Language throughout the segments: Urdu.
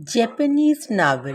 Japanese novel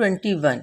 21।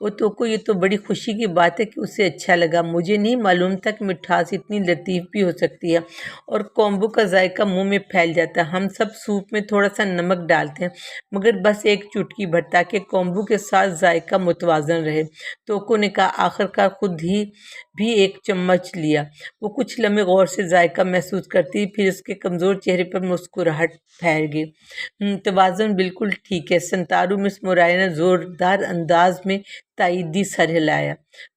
وہ توکو یہ تو بڑی خوشی کی بات ہے کہ اسے اچھا لگا، مجھے نہیں معلوم تھا کہ مٹھاس اتنی لطیف بھی ہو سکتی ہے اور کومبو کا ذائقہ منہ میں پھیل جاتا ہے۔ ہم سب سوپ میں تھوڑا سا نمک ڈالتے ہیں مگر بس ایک چٹکی بھر تاکہ کومبو کے ساتھ ذائقہ متوازن رہے۔ توکو نے کہا، آخر کار خود ہی بھی ایک چمچ لیا۔ وہ کچھ لمحے غور سے ذائقہ محسوس کرتی، پھر اس کے کمزور چہرے پر مسکراہٹ پھیل گئی۔ توازن بالکل ٹھیک ہے سنتارو، مس مورایا نے زوردار انداز میں تائیدی سر ہلایا۔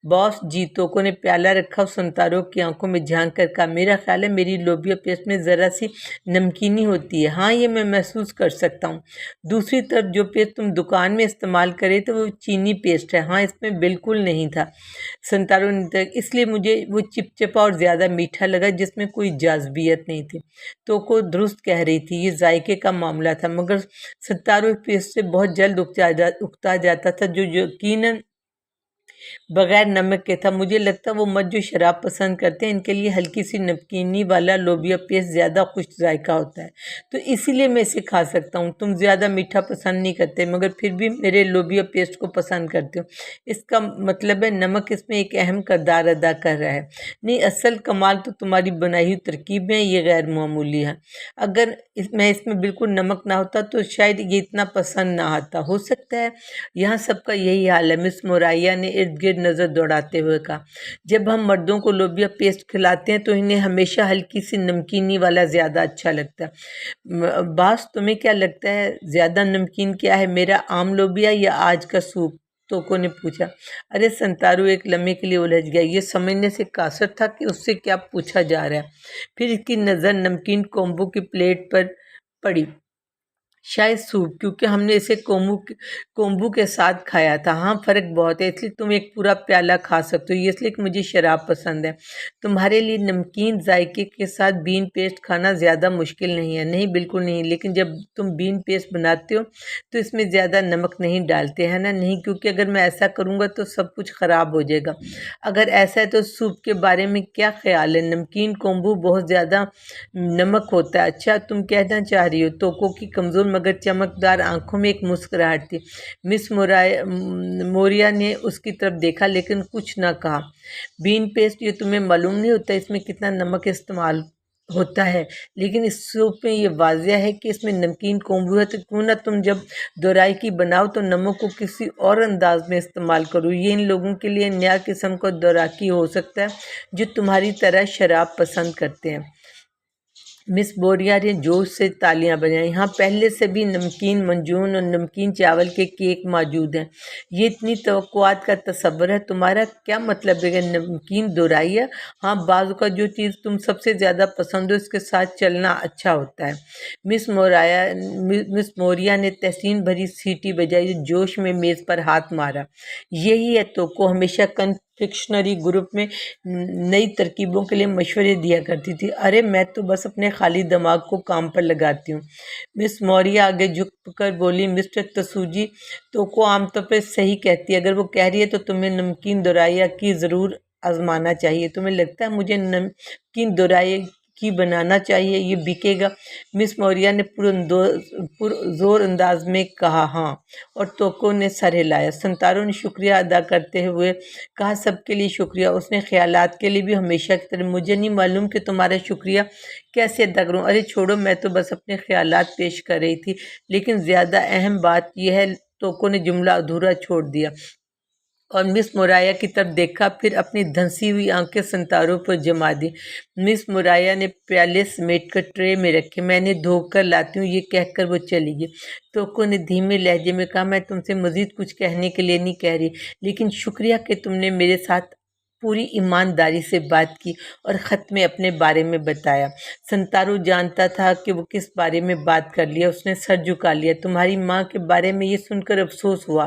باس جی، توکو نے پیالہ رکھا اور سنتارو کی آنکھوں میں جھانک کر کہا، میرا خیال ہے میری لوبیا پیسٹ میں ذرا سی نمکینی ہوتی ہے۔ ہاں، یہ میں محسوس کر سکتا ہوں۔ دوسری طرف جو پیسٹ تم دکان میں استعمال کرے تو وہ چینی پیسٹ ہے۔ ہاں، اس میں بالکل نہیں تھا سنتارو نے، اس لیے مجھے وہ چپچپا اور زیادہ میٹھا لگا جس میں کوئی جاذبیت نہیں تھی۔ توکو درست کہہ رہی تھی، یہ ذائقے کا معاملہ تھا، مگر ستارو پیسٹ سے بہت جلد اکتا جاتا تھا جو یقیناً بغیر نمک کے تھا۔ مجھے لگتا ہے وہ مرد جو شراب پسند کرتے ہیں ان کے لیے ہلکی سی نمکینی والا لوبیا پیسٹ زیادہ خوش ذائقہ ہوتا ہے، تو اسی لیے میں اسے کھا سکتا ہوں۔ تم زیادہ میٹھا پسند نہیں کرتے مگر پھر بھی میرے لوبیا پیسٹ کو پسند کرتے ہو، اس کا مطلب ہے نمک اس میں ایک اہم کردار ادا کر رہا ہے۔ نہیں، اصل کمال تو تمہاری بنائی ہوئی ترکیب میں یہ غیر معمولی ہے۔ اگر اس میں بالکل نمک نہ ہوتا تو شاید یہ اتنا پسند نہ آتا۔ ہو سکتا ہے یہاں سب کا یہی حال ہے، مس مورایا نے ارد گرد نظر دوڑاتے ہوئے کہا۔ جب ہم مردوں کو لوبیا پیسٹ کھلاتے ہیں تو انہیں ہمیشہ ہلکی سی نمکینی والا زیادہ اچھا لگتا ہے۔ باس، تمہیں کیا لگتا ہے زیادہ نمکین کیا ہے، میرا عام لوبیا یا آج کا سوپ؟ توکو نے پوچھا۔ ارے سنتارو ایک لمحے کے لیے الجھ گیا، یہ سمجھنے سے قاصر تھا کہ اس سے کیا پوچھا جا رہا ہے۔ پھر اس کی نظر نمکین کومبو کی پلیٹ پر پڑی۔ شاید سوپ، کیونکہ ہم نے اسے کومبو کے ساتھ کھایا تھا۔ ہاں، فرق بہت ہے، اس لیے تم ایک پورا پیالہ کھا سکتے ہو، یہ اس لیے کہ مجھے شراب پسند ہے۔ تمہارے لیے نمکین ذائقے کے ساتھ بین پیسٹ کھانا زیادہ مشکل نہیں ہے۔ نہیں، بالکل نہیں، لیکن جب تم بین پیسٹ بناتے ہو تو اس میں زیادہ نمک نہیں ڈالتے ہیں نا؟ نہیں، کیونکہ اگر میں ایسا کروں گا تو سب کچھ خراب ہو جائے گا۔ اگر ایسا ہے تو سوپ کے بارے میں کیا خیال ہے؟ نمکین کومبو بہت زیادہ نمک ہوتا ہے۔ اچھا، تم کہنا چاہ رہی ہو؟ توکو کی کمزور مگر چمکدار آنکھوں میں ایک مسکراہٹ تھی۔ مس موریا نے اس کی طرف دیکھا لیکن کچھ نہ کہا۔ بین پیسٹ، یہ تمہیں معلوم نہیں ہوتا اس میں کتنا نمک استعمال ہوتا ہے، لیکن اس سوپ میں یہ واضح ہے کہ اس میں نمکین کومبو ہے، تو کیوں نہ تم جب دورائی بناؤ تو نمک کو کسی اور انداز میں استعمال کرو۔ یہ ان لوگوں کے لیے نیا قسم کا دوراکی ہو سکتا ہے جو تمہاری طرح شراب پسند کرتے ہیں۔ مس بوریا نے جوش سے تالیاں بجائیں۔ ہاں، پہلے سے بھی نمکین منجون اور نمکین چاول کے کیک موجود ہیں۔ یہ اتنی توقعات کا تصور ہے؟ تمہارا کیا مطلب ہے کہ نمکین دورائی ہے؟ ہاں، بعض کا جو چیز تم سب سے زیادہ پسند ہو اس کے ساتھ چلنا اچھا ہوتا ہے۔ مس موریا نے تحسین بھری سیٹی بجائی، جوش میں میز پر ہاتھ مارا۔ یہی ہے توکو ہمیشہ کنفیکشنری گروپ میں نئی ترکیبوں کے لیے مشورے دیا کرتی تھی۔ ارے میں تو بس اپنے خالی دماغ کو کام پر لگاتی ہوں۔ مس موریا آگے جھک کر بولی، مسٹر تسوجی، توکو عام طور پر صحیح کہتی ہے، اگر وہ کہہ رہی ہے تو تمہیں نمکین دورائی کی ضرور آزمانا چاہیے۔ تمہیں لگتا ہے مجھے نمکین دورائی کی بنانا چاہیے، یہ بکے گا؟ مس موریا نے پرزور انداز میں کہا۔ ہاں، اور توکو نے سر ہلایا۔ سنتارو نے شکریہ ادا کرتے ہوئے کہا، سب کے لیے شکریہ، اس نے خیالات کے لیے بھی ہمیشہ کی طرح۔ مجھے نہیں معلوم کہ تمہارا شکریہ کیسے ادا کروں۔ ارے چھوڑو، میں تو بس اپنے خیالات پیش کر رہی تھی، لیکن زیادہ اہم بات یہ ہے۔ توکو نے جملہ ادھورا چھوڑ دیا اور مس مورایا کی طرف دیکھا، پھر اپنی دھنسی ہوئی آنکھیں سنتارو پر جما دی۔ مس مورایا نے پیالے سمیٹ کر ٹرے میں رکھے۔ میں انہیں دھو کر لاتی ہوں، یہ کہہ کر وہ چلی گئی۔ توکو نے دھیمے لہجے میں کہا، میں تم سے مزید کچھ کہنے کے لیے نہیں کہہ رہی، لیکن شکریہ کہ تم نے میرے ساتھ پوری ایمانداری سے بات کی اور خط میں اپنے بارے میں بتایا۔ سنتارو جانتا تھا کہ وہ کس بارے میں بات کر لیا، اس نے سر جھکا لیا۔ تمہاری ماں کے بارے میں یہ سن کر افسوس ہوا؟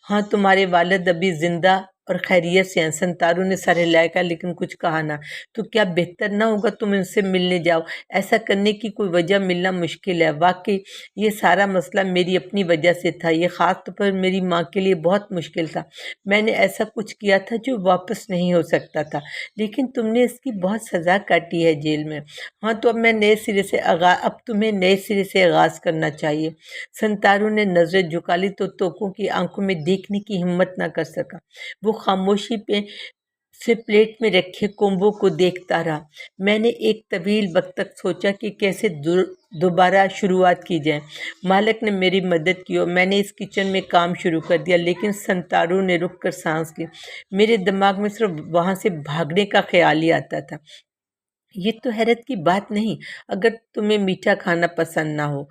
ہاں، تمہارے والد ابھی زندہ اور خیریت سے ہیں؟ سنتارو نے سر ہلایا کہا لیکن کچھ کہا نہ۔ تو کیا بہتر نہ ہوگا تم ان سے ملنے جاؤ؟ ایسا کرنے کی کوئی وجہ ملنا مشکل ہے۔ واقعی یہ سارا مسئلہ میری اپنی وجہ سے تھا، یہ خاص طور پر میری ماں کے لیے بہت مشکل تھا۔ میں نے ایسا کچھ کیا تھا جو واپس نہیں ہو سکتا تھا، لیکن تم نے اس کی بہت سزا کاٹی ہے جیل میں۔ ہاں تو اب تمہیں نئے سرے سے آغاز کرنا چاہیے۔ سنتارو نے نظریں جھکا لی تو توکو کی آنکھوں میں دیکھنے کی ہمت نہ کر سکا۔ وہ خاموشی سے پلیٹ میں رکھے کومبو کو دیکھتا رہا۔ میں نے ایک طویل وقت تک سوچا کہ کیسے دوبارہ شروعات کی جائے۔ مالک نے میری مدد کی اور میں نے اس کچن میں کام شروع کر دیا، لیکن سنتارو نے رک کر سانس لی۔ میرے دماغ میں صرف وہاں سے بھاگنے کا خیال ہی آتا تھا۔ یہ تو حیرت کی بات نہیں اگر تمہیں میٹھا کھانا پسند نہ ہو۔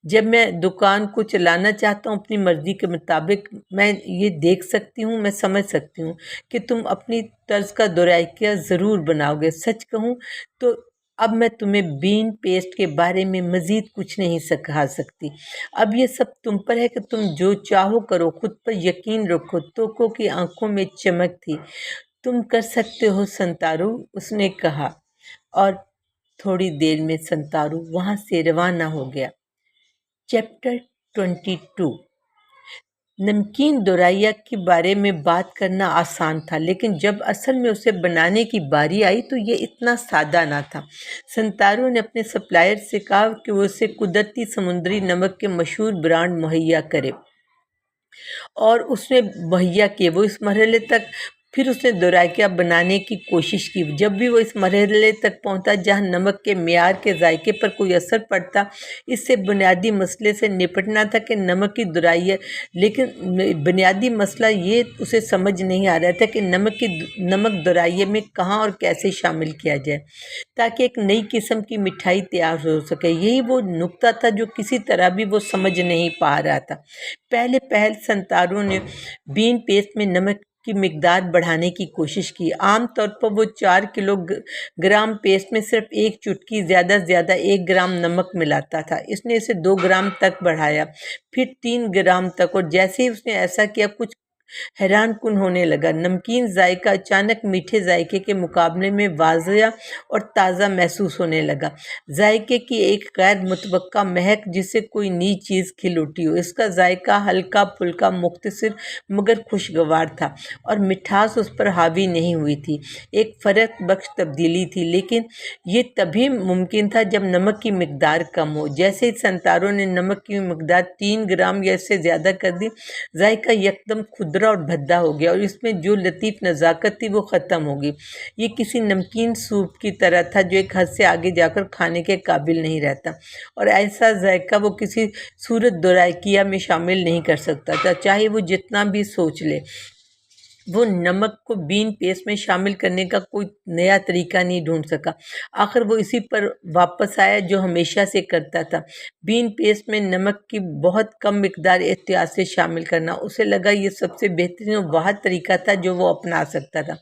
جب میں دکان کو چلانا چاہتا ہوں اپنی مرضی کے مطابق، میں یہ دیکھ سکتی ہوں، میں سمجھ سکتی ہوں کہ تم اپنی طرز کا ذائقہ ضرور بناؤ گے۔ سچ کہوں تو اب میں تمہیں بین پیسٹ کے بارے میں مزید کچھ نہیں سکھا سکتی۔ اب یہ سب تم پر ہے کہ تم جو چاہو کرو، خود پر یقین رکھو۔ توکو کی آنکھوں میں چمک تھی۔ تم کر سکتے ہو سنتارو، اس نے کہا، اور تھوڑی دیر میں سنتارو وہاں سے روانہ ہو گیا۔ چیپٹر 22۔ نمکین دورائیا کے بارے میں بات کرنا آسان تھا، لیکن جب اصل میں اسے بنانے کی باری آئی تو یہ اتنا سادہ نہ تھا۔ سنتارو نے اپنے سپلائر سے کہا کہ وہ اسے قدرتی سمندری نمک کے مشہور برانڈ مہیا کرے، اور اس نے مہیا کیے۔ وہ اس مرحلے تک پھر اس نے ذائقہ بنانے کی کوشش کی۔ جب بھی وہ اس مرحلے تک پہنچا جہاں نمک کے معیار کے ذائقے پر کوئی اثر پڑتا، اس سے بنیادی مسئلے سے نپٹنا تھا کہ نمک کی ذرائع، لیکن بنیادی مسئلہ یہ اسے سمجھ نہیں آ رہا تھا کہ نمک ذرائع میں کہاں اور کیسے شامل کیا جائے تاکہ ایک نئی قسم کی مٹھائی تیار ہو سکے۔ یہی وہ نقطہ تھا جو کسی طرح بھی وہ سمجھ نہیں پا رہا تھا۔ پہل سنتارو نے بین پیسٹ میں نمک کی مقدار بڑھانے کی کوشش کی۔ عام طور پر وہ 4 کلو گرام پیسٹ میں صرف ایک چٹکی، زیادہ سے زیادہ 1 گرام نمک ملاتا تھا۔ اس نے اسے 2 گرام تک بڑھایا، پھر 3 گرام تک، اور جیسے ہی اس نے ایسا کیا کچھ حیران کن ہونے لگا۔ نمکین ذائقہ اچانک میٹھے ذائقے کے مقابلے میں واضح اور تازہ محسوس ہونے لگا۔ ذائقے کی ایک غیر متوقع مہک جسے کوئی نئی چیز کھل اٹھی ہو۔ اس کا ذائقہ ہلکا پھلکا، مختصر مگر خوشگوار تھا، اور مٹھاس اس پر حاوی نہیں ہوئی تھی۔ ایک فرق بخش تبدیلی تھی، لیکن یہ تبھی ممکن تھا جب نمک کی مقدار کم ہو۔ جیسے ہی سنتارو نے نمک کی مقدار 3 گرام یا اس سے زیادہ کر دی، ذائقہ یکدم کھدرا اور بھدا ہو گیا، اور اس میں جو لطیف نزاکت تھی وہ ختم ہو گئی۔ یہ کسی نمکین سوپ کی طرح تھا جو ایک حد سے آگے جا کر کھانے کے قابل نہیں رہتا، اور ایسا ذائقہ وہ کسی صورت ذائقیہ میں شامل نہیں کر سکتا تھا، چاہے وہ جتنا بھی سوچ لے۔ وہ نمک کو بین پیسٹ میں شامل کرنے کا کوئی نیا طریقہ نہیں ڈھونڈ سکا۔ آخر وہ اسی پر واپس آیا جو ہمیشہ سے کرتا تھا، بین پیسٹ میں نمک کی بہت کم مقدار احتیاط سے شامل کرنا۔ اسے لگا یہ سب سے بہترین اور واحد طریقہ تھا جو وہ اپنا سکتا تھا۔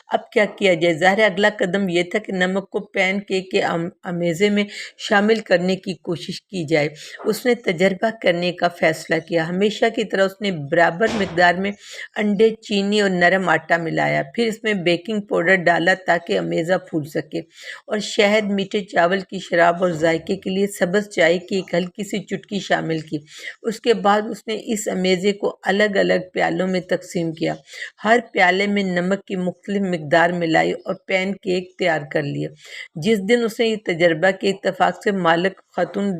اب کیا کیا جائے؟ ظاہر اگلا قدم یہ تھا کہ نمک کو پین کیک کے امیزے میں شامل کرنے کی کوشش کی جائے۔ اس نے تجربہ کرنے کا فیصلہ کیا۔ ہمیشہ کی طرح اس نے برابر مقدار میں انڈے، چینی اور نرم آٹا ملایا، پھر اس میں بیکنگ پاؤڈر ڈالا تاکہ امیزہ پھول سکے، اور شہد، میٹھے چاول کی شراب اور ذائقے کے لیے سبز چائے کی ایک ہلکی سی چٹکی شامل کی۔ اس کے بعد اس نے اس امیزے کو الگ الگ پیالوں میں تقسیم کیا، ہر پیالے میں نمک کی مختلف مقدار ملائی، اور پین کیک تیار کر لیے۔ جس دن اس نے یہ تجربہ کیا، اتفاق سے مالک خاتون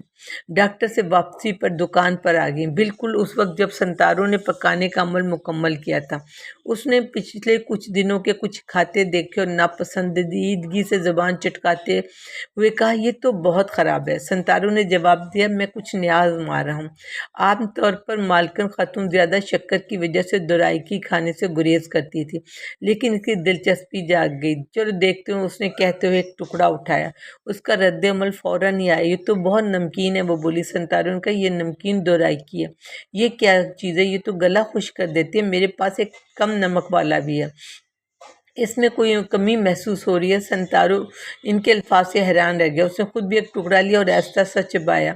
ڈاکٹر سے واپسی پر دکان پر آ گئی، بالکل اس وقت جب سنتارو نے پکانے کا عمل مکمل کیا تھا۔ اس نے پچھلے کچھ دنوں کے کچھ کھاتے دیکھے اور ناپسندیدگی سے زبان چٹکاتے ہوئے کہا، یہ تو بہت خراب ہے۔ سنتارو نے جواب دیا، میں کچھ نیا آزما رہا ہوں۔ عام طور پر مالکن خاتون زیادہ شکر کی وجہ سے ذائقی کھانے سے گریز کرتی تھی، لیکن اس کی دلچسپی جاگ گئی۔ چلو دیکھتے ہوں، اس نے کہتے ہوئے ایک ٹکڑا اٹھایا۔ اس کا رد عمل فوراً ہی آیا، یہ تو بہت نمکین ہے، وہ بولی۔ سنتارو نے کہا، یہ نمکین ذائقی ہے؟ یہ کیا چیز ہے؟ یہ تو گلا خشک کر دیتی ہے، میرے پاس ایک کم نمک والا بھی ہے۔ اس میں کوئی کمی محسوس ہو رہی ہے؟ سنتارو ان کے الفاظ سے حیران رہ گیا۔ اس نے خود بھی ایک ٹکڑا لیا اور آہستہ سا چبایا۔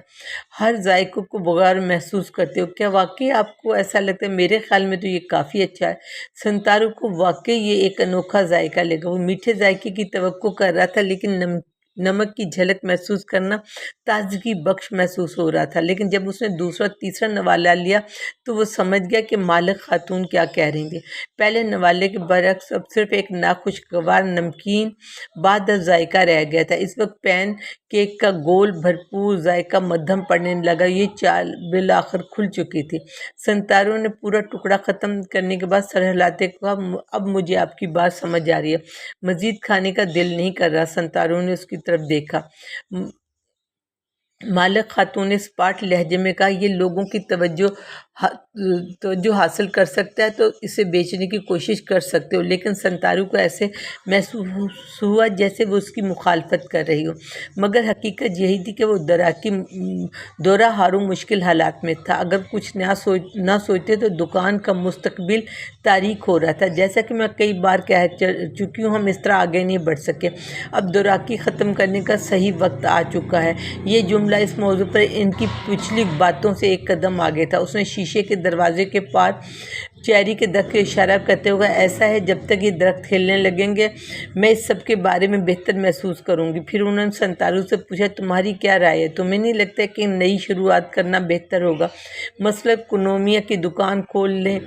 ہر ذائقے کو بغیر محسوس کرتے ہو؟ کیا واقعی آپ کو ایسا لگتا ہے؟ میرے خیال میں تو یہ کافی اچھا ہے۔ سنتارو کو واقعی یہ ایک انوکھا ذائقہ لگا۔ وہ میٹھے ذائقے کی توقع کر رہا تھا، لیکن نمک کی جھلک محسوس کرنا تازگی بخش محسوس ہو رہا تھا۔ لیکن جب اس نے دوسرا تیسرا نوالا لیا تو وہ سمجھ گیا کہ مالک خاتون کیا کہہ رہیں گے۔ پہلے نوالے کے برعکس اب صرف ایک ناخوشگوار نمکین بعد اب ذائقہ رہ گیا تھا۔ اس وقت پین کیک کا گول بھرپور ذائقہ مدھم پڑنے لگا۔ یہ چال بالآخر کھل چکی تھی۔ سنتارو نے پورا ٹکڑا ختم کرنے کے بعد سر ہلاتے کہا، اب مجھے آپ کی بات سمجھ آ رہی ہے، مزید کھانے کا دل نہیں کر رہا۔ سنتارو نے اس کی طرف دیکھا۔ مالک خاتون نے اسپاٹ لہجے میں کہا، یہ لوگوں کی توجہ حاصل کر سکتا ہے تو اسے بیچنے کی کوشش کر سکتے ہو۔ لیکن سنتارو کو ایسے محسوس ہوا جیسے وہ اس کی مخالفت کر رہی ہو، مگر حقیقت یہی تھی کہ وہ دورہ ہارو مشکل حالات میں تھا۔ اگر کچھ نہ سوچتے تو دکان کا مستقبل تاریک ہو رہا تھا۔ جیسا کہ میں کئی بار کہہ چکی ہوں، ہم اس طرح آگے نہیں بڑھ سکے۔ اب دوراکی ختم کرنے کا صحیح وقت آ چکا ہے۔ یہ جملہ اس موضوع پر ان کی پچھلی باتوں سے ایک قدم آگے تھا۔ اس نے شیشے کے دروازے کے پار چیری کے درخت کو اشارہ کرتے ہوئے، ایسا ہے جب تک یہ درخت کھلنے لگیں گے میں اس سب کے بارے میں بہتر محسوس کروں گی۔ پھر انہوں نے سنتارو سے پوچھا، تمہاری کیا رائے ہے؟ تمہیں نہیں لگتا کہ نئی شروعات کرنا بہتر ہوگا؟ مثلاً کنومیا کی دکان کھول لیں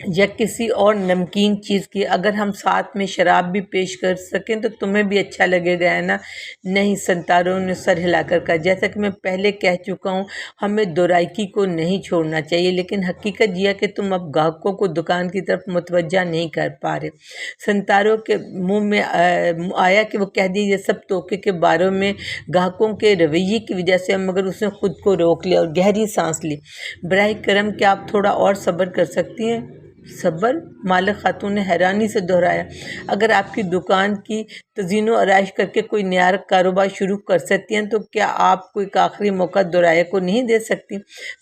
یا کسی اور نمکین چیز کی۔ اگر ہم ساتھ میں شراب بھی پیش کر سکیں تو تمہیں بھی اچھا لگے گا، ہے نا؟ نہیں، سنتارو نے سر ہلا کر کہا، جیسا کہ میں پہلے کہہ چکا ہوں، ہمیں دوراکی کو نہیں چھوڑنا چاہیے، لیکن حقیقت یہ ہے کہ تم اب گاہکوں کو دکان کی طرف متوجہ نہیں کر پا رہے۔ سنتارو کے منہ میں آیا کہ وہ کہہ دیا یہ سب توقع کے بارے میں گاہکوں کے رویے کی وجہ سے، مگر اس نے خود کو روک لیا اور گہری سانس لی۔ براہ کرم کیا آپ تھوڑا اور صبر کر سکتی ہیں؟ صبر؟ مالک خاتون نے حیرانی سے دہرایا۔ اگر آپ کی دکان کی تزئین و آرائش کر کے کوئی نیا کاروبار شروع کر سکتی ہیں تو کیا آپ کو ایک آخری موقع دورائی کو نہیں دے سکتی؟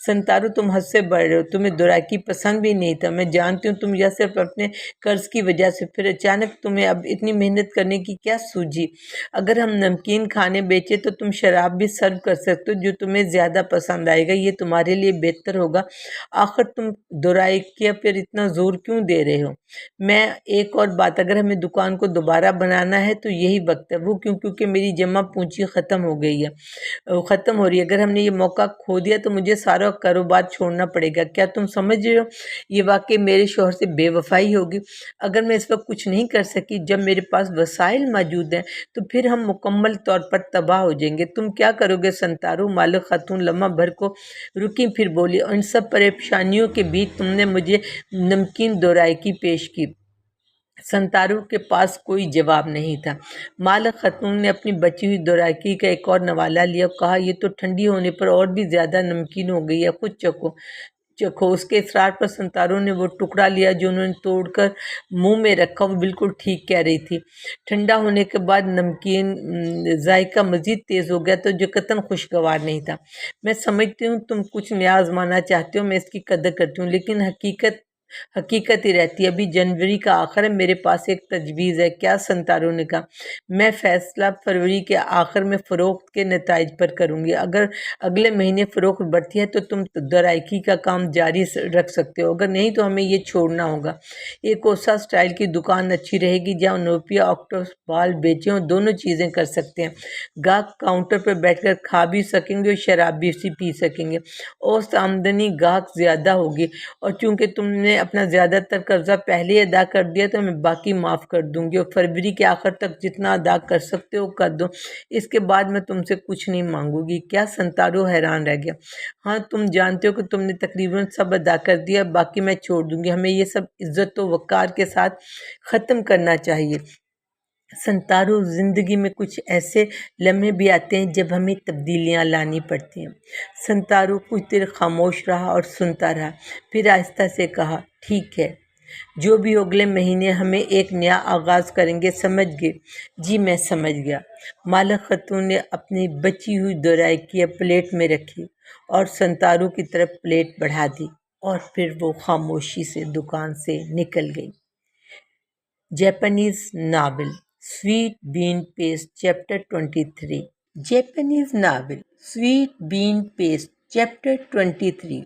سنتارو، تم حد سے بڑھ رہے ہو۔ تمہیں دورائی پسند بھی نہیں تھا، میں جانتی ہوں، تم یہ صرف اپنے قرض کی وجہ سے۔ پھر اچانک تمہیں اب اتنی محنت کرنے کی کیا سوجھی؟ اگر ہم نمکین کھانے بیچے تو تم شراب بھی سرو کر سکتے ہو جو تمہیں زیادہ پسند آئے گا، یہ تمہارے لیے بہتر ہوگا۔ آخر تم دورائی کیا پھر اتنا زور کیوں دے رہے ہو؟ میں ایک اور بات، اگر ہمیں دکان کو دوبارہ بنانا ہے تو یہی وقت ہے۔ وہ کیونکہ میری جمع پونجی ختم ہو رہی ہے۔ اگر ہم نے یہ موقع کھو دیا تو مجھے سارا کاروبار چھوڑنا پڑے گا۔ کیا تم سمجھ رہے ہو یہ واقعی میرے شوہر سے بے وفائی ہوگی؟ اگر میں اس وقت کچھ نہیں کر سکی جب میرے پاس وسائل موجود ہیں تو پھر ہم مکمل طور پر تباہ ہو جائیں گے۔ تم کیا کرو گے سنتارو؟ مالک خاتون لمحہ بھر کو رکی، پھر بولی، اور ان سب پریشانیوں کے بیچ تم نے مجھے نمکین دورائی کی پیش کی۔ سنتارو کے پاس کوئی جواب نہیں تھا۔ مالک خاتون نے اپنی بچی ہوئی دورائی کا ایک اور نوالا لیا اور کہا، یہ تو ٹھنڈی ہونے پر اور بھی زیادہ نمکین ہو گئی ہے، خود چکھو۔ اس کے اصرار پر سنتارو نے وہ ٹکڑا لیا جو انہوں نے توڑ کر منہ میں رکھا۔ وہ بالکل ٹھیک کہہ رہی تھی۔ ٹھنڈا ہونے کے بعد نمکین ذائقہ مزید تیز ہو گیا تو جو قطعاً خوشگوار نہیں تھا۔ میں سمجھتی ہوں تم کچھ نیا آزمانا چاہتے ہو، میں اس کی قدر کرتی ہوں، لیکن حقیقت ہی رہتی ہے۔ ابھی جنوری کا آخر ہے، میرے پاس ایک تجویز ہے۔ کیا؟ سنتارو نے کہا، میں فیصلہ فروری کے آخر میں فروخت کے نتائج پر کروں گی۔ اگر اگلے مہینے فروخت بڑھتی ہے تو تم دورائی کا کام جاری رکھ سکتے ہو، اگر نہیں تو ہمیں یہ چھوڑنا ہوگا۔ ایک اوسا اسٹائل کی دکان اچھی رہے گی جہاں نوپیا آکٹوپس بال بیچیں اور دونوں چیزیں کر سکتے ہیں۔ گاہک کاؤنٹر پر بیٹھ کر کھا بھی سکیں گے اور شراب بھی پی سکیں گے۔ اوسط آمدنی گاہک زیادہ ہوگی، اور چونکہ تم نے اپنا زیادہ تر قرضہ پہلے ہی ادا کر دیا تو میں باقی معاف کر دوں گی، اور فروری کے آخر تک جتنا ادا کر سکتے ہو کر دو۔ اس کے بعد میں تم سے کچھ نہیں مانگوں گی۔ کیا؟ سنتارو حیران رہ گیا۔ ہاں، تم جانتے ہو کہ تم نے تقریباً سب ادا کر دیا، باقی میں چھوڑ دوں گی۔ ہمیں یہ سب عزت و وقار کے ساتھ ختم کرنا چاہیے۔ سنتارو، زندگی میں کچھ ایسے لمحے بھی آتے ہیں جب ہمیں تبدیلیاں لانی پڑتی ہیں۔ سنتارو کچھ دیر خاموش رہا اور سنتا رہا، پھر آہستہ سے کہا، ٹھیک ہے، جو بھی اگلے مہینے ہمیں ایک نیا آغاز کریں گے، سمجھ گئے؟ جی، میں سمجھ گیا۔ مالک خاتون نے اپنی بچی ہوئی دورائی پلیٹ میں رکھی اور سنتارو کی طرف پلیٹ بڑھا دی، اور پھر وہ خاموشی سے دکان سے نکل گئی۔ Japanese novel Sweet Bean Paste Chapter 23. Japanese novel Sweet Bean Paste Chapter 23.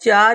4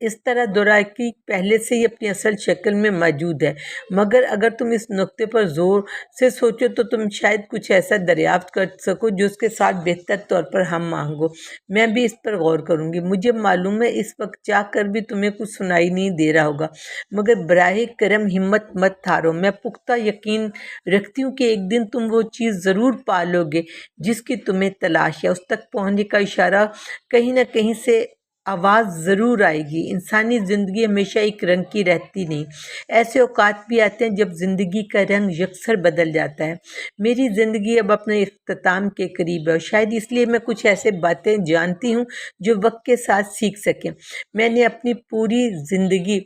اس طرح دورائکی پہلے سے ہی اپنی اصل شکل میں موجود ہے، مگر اگر تم اس نقطے پر زور سے سوچو تو تم شاید کچھ ایسا دریافت کر سکو جو اس کے ساتھ بہتر طور پر ہم آہنگ ہو۔ میں بھی اس پر غور کروں گی۔ مجھے معلوم ہے اس وقت چاہ کر بھی تمہیں کچھ سنائی نہیں دے رہا ہوگا، مگر براہ کرم ہمت مت ہارو۔ میں پختہ یقین رکھتی ہوں کہ ایک دن تم وہ چیز ضرور پا لو گے جس کی تمہیں تلاش ہے۔ اس تک پہنچنے کا اشارہ کہیں نہ کہیں سے آواز ضرور آئے گی۔ انسانی زندگی ہمیشہ ایک رنگ کی رہتی نہیں، ایسے اوقات بھی آتے ہیں جب زندگی کا رنگ یکسر بدل جاتا ہے۔ میری زندگی اب اپنے اختتام کے قریب ہے، اور شاید اس لیے میں کچھ ایسے باتیں جانتی ہوں جو وقت کے ساتھ سیکھ سکیں۔ میں نے اپنی پوری زندگی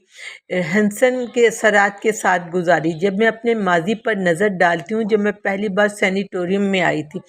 ہنسن کے اثرات کے ساتھ گزاری۔ جب میں اپنے ماضی پر نظر ڈالتی ہوں، جب میں پہلی بار سینیٹوریم میں آئی تھی،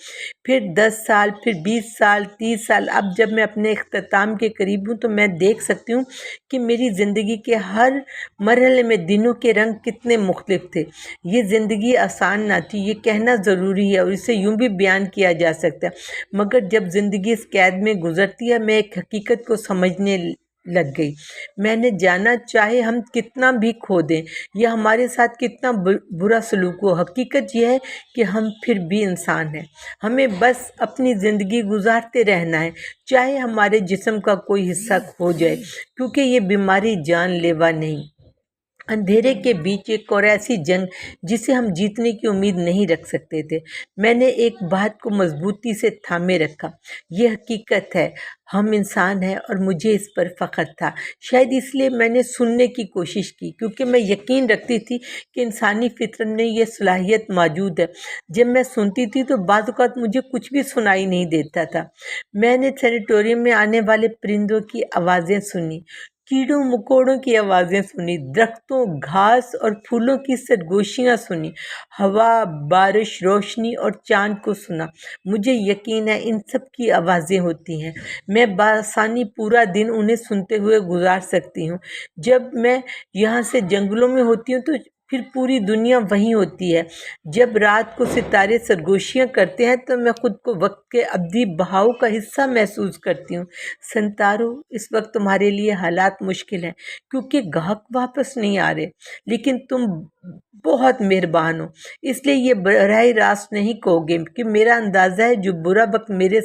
پھر 10 سال، پھر 20 سال، 30 سال، اب جب میں اپنے اختتام کے قریب ہوں تو میں دیکھ سکتی ہوں کہ میری زندگی کے ہر مرحلے میں دنوں کے رنگ کتنے مختلف تھے۔ یہ زندگی آسان نہ تھی، یہ کہنا ضروری ہے، اور اسے یوں بھی بیان کیا جا سکتا ہے، مگر جب زندگی اس قید میں گزرتی ہے میں ایک حقیقت کو سمجھنے لگ گئی۔ میں نے جانا، چاہے ہم کتنا بھی کھو دیں یا ہمارے ساتھ کتنا برا سلوک ہو، حقیقت یہ ہے کہ ہم پھر بھی انسان ہیں۔ ہمیں بس اپنی زندگی گزارتے رہنا ہے، چاہے ہمارے جسم کا کوئی حصہ کھو جائے، کیونکہ یہ بیماری جان لیوا نہیں۔ اندھیرے کے بیچ ایک اور ایسی جنگ جسے ہم جیتنے کی امید نہیں رکھ سکتے تھے۔ میں نے ایک بات کو مضبوطی سے تھامے رکھا، یہ حقیقت ہے ہم انسان ہیں، اور مجھے اس پر فخر تھا۔ شاید اس لیے میں نے سننے کی کوشش کی، کیونکہ میں یقین رکھتی تھی کہ انسانی فطرت میں یہ صلاحیت موجود ہے۔ جب میں سنتی تھی تو بعض اوقات مجھے کچھ بھی سنائی نہیں دیتا تھا۔ میں نے سینیٹوریم میں آنے والے پرندوں کی آوازیں سنی، کیڑوں مکوڑوں کی آوازیں سنی، درختوں، گھاس اور پھولوں کی سرگوشیاں سنی، ہوا، بارش، روشنی اور چاند کو سنا۔ مجھے یقین ہے ان سب کی آوازیں ہوتی ہیں، میں بآسانی پورا دن انہیں سنتے ہوئے گزار سکتی ہوں۔ جب میں یہاں سے جنگلوں میں ہوتی ہوں تو پھر پوری دنیا وہیں ہوتی ہے۔ جب رات کو ستارے سرگوشیاں کرتے ہیں تو میں خود کو وقت کے ابدی بہاؤ کا حصہ محسوس کرتی ہوں۔ سنتارو، اس وقت تمہارے لیے حالات مشکل ہیں کیونکہ گاہک واپس نہیں آ رہے، لیکن تم بہت مہربان ہو، اس لیے یہ براہ راست نہیں کہو گے کہ میرا اندازہ ہے جو برا وقت میرے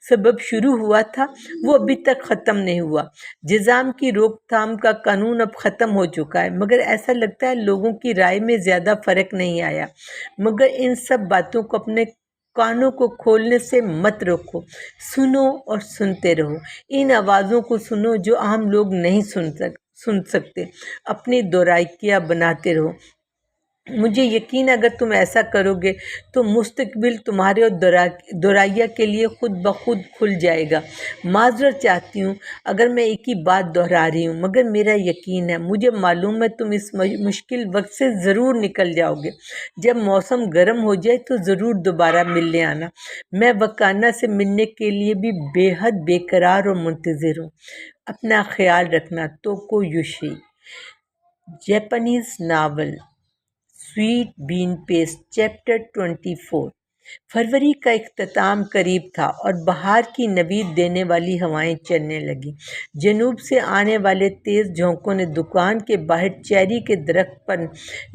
سبب شروع ہوا تھا وہ ابھی تک ختم نہیں ہوا۔ جزام کی روک تھام کا قانون اب ختم ہو چکا ہے، مگر ایسا لگتا ہے لوگوں کی رائے میں زیادہ فرق نہیں آیا۔ مگر ان سب باتوں کو اپنے کانوں کو کھولنے سے مت روکو، سنو اور سنتے رہو۔ ان آوازوں کو سنو جو عام لوگ نہیں سن سکتے، اپنی دورائکیاں بناتے رہو۔ مجھے یقین ہے اگر تم ایسا کرو گے تو مستقبل تمہارے اور دورائیا کے لیے خود بخود کھل جائے گا۔ معذرت چاہتی ہوں اگر میں ایک ہی بات دہرا رہی ہوں، مگر میرا یقین ہے، مجھے معلوم ہے تم اس مشکل وقت سے ضرور نکل جاؤ گے۔ جب موسم گرم ہو جائے تو ضرور دوبارہ ملنے آنا۔ میں وکانہ سے ملنے کے لیے بھی بے حد بے قرار اور منتظر ہوں۔ اپنا خیال رکھنا، توکو یوشی۔ جاپانیز ناول سویٹ بین پیسٹ چیپٹر 24۔ فروری کا اختتام قریب تھا اور بہار کی نوید دینے والی ہوائیں چلنے لگیں۔ جنوب سے آنے والے تیز جھونکوں نے دکان کے باہر چیری کے درخت پر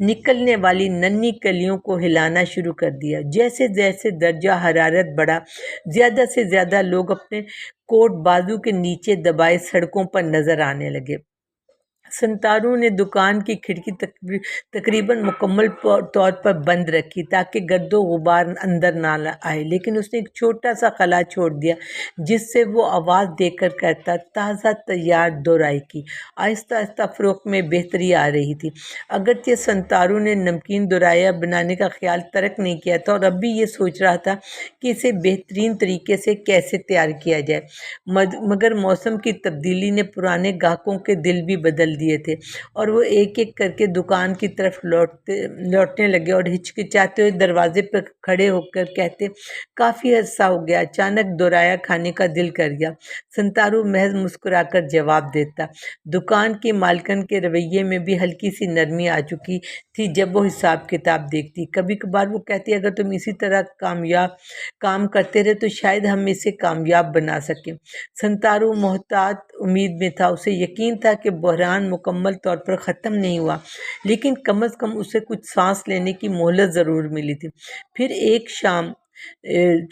نکلنے والی ننھی کلیوں کو ہلانا شروع کر دیا۔ جیسے جیسے درجہ حرارت بڑھا، زیادہ سے زیادہ لوگ اپنے کوٹ بازو کے نیچے دبائے سڑکوں پر نظر آنے لگے۔ سنتارو نے دکان کی کھڑکی تقریباً مکمل طور پر بند رکھی تاکہ گرد و غبار اندر نہ آئے، لیکن اس نے ایک چھوٹا سا خلا چھوڑ دیا جس سے وہ آواز دے کر کہتا، تازہ تیار دورائکی۔ آہستہ آہستہ فروخت میں بہتری آ رہی تھی۔ اگرچہ سنتارو نے نمکین دورائیا بنانے کا خیال ترک نہیں کیا تھا اور اب بھی یہ سوچ رہا تھا کہ اسے بہترین طریقے سے کیسے تیار کیا جائے، مگر موسم کی تبدیلی نے پرانے گاہکوں کے دل بھی بدل دیے تھے اور وہ ایک ایک کر کے دکان کی طرف لوٹنے لگے اور ہچکچاتے ہوئے دروازے پر کھڑے ہو کر کہتے، کافی عرصہ ہو گیا، اچانک دوریا کھانے کا دل کر گیا۔ سنتارو محض مسکرا کر جواب دیتا۔ دکان کی مالکن کے رویے میں بھی ہلکی سی نرمی آ چکی تھی جب وہ حساب کتاب دیکھتی۔ کبھی کبھار وہ کہتی، اگر تم اسی طرح کام کرتے رہے تو شاید ہم اسے کامیاب بنا سکیں۔ سنتارو محتاط امید میں تھا، اسے یقین تھا کہ بحران مکمل طور پر ختم نہیں ہوا، لیکن کم از کم اسے کچھ سانس لینے کی مہلت ضرور ملی تھی۔ پھر ایک شام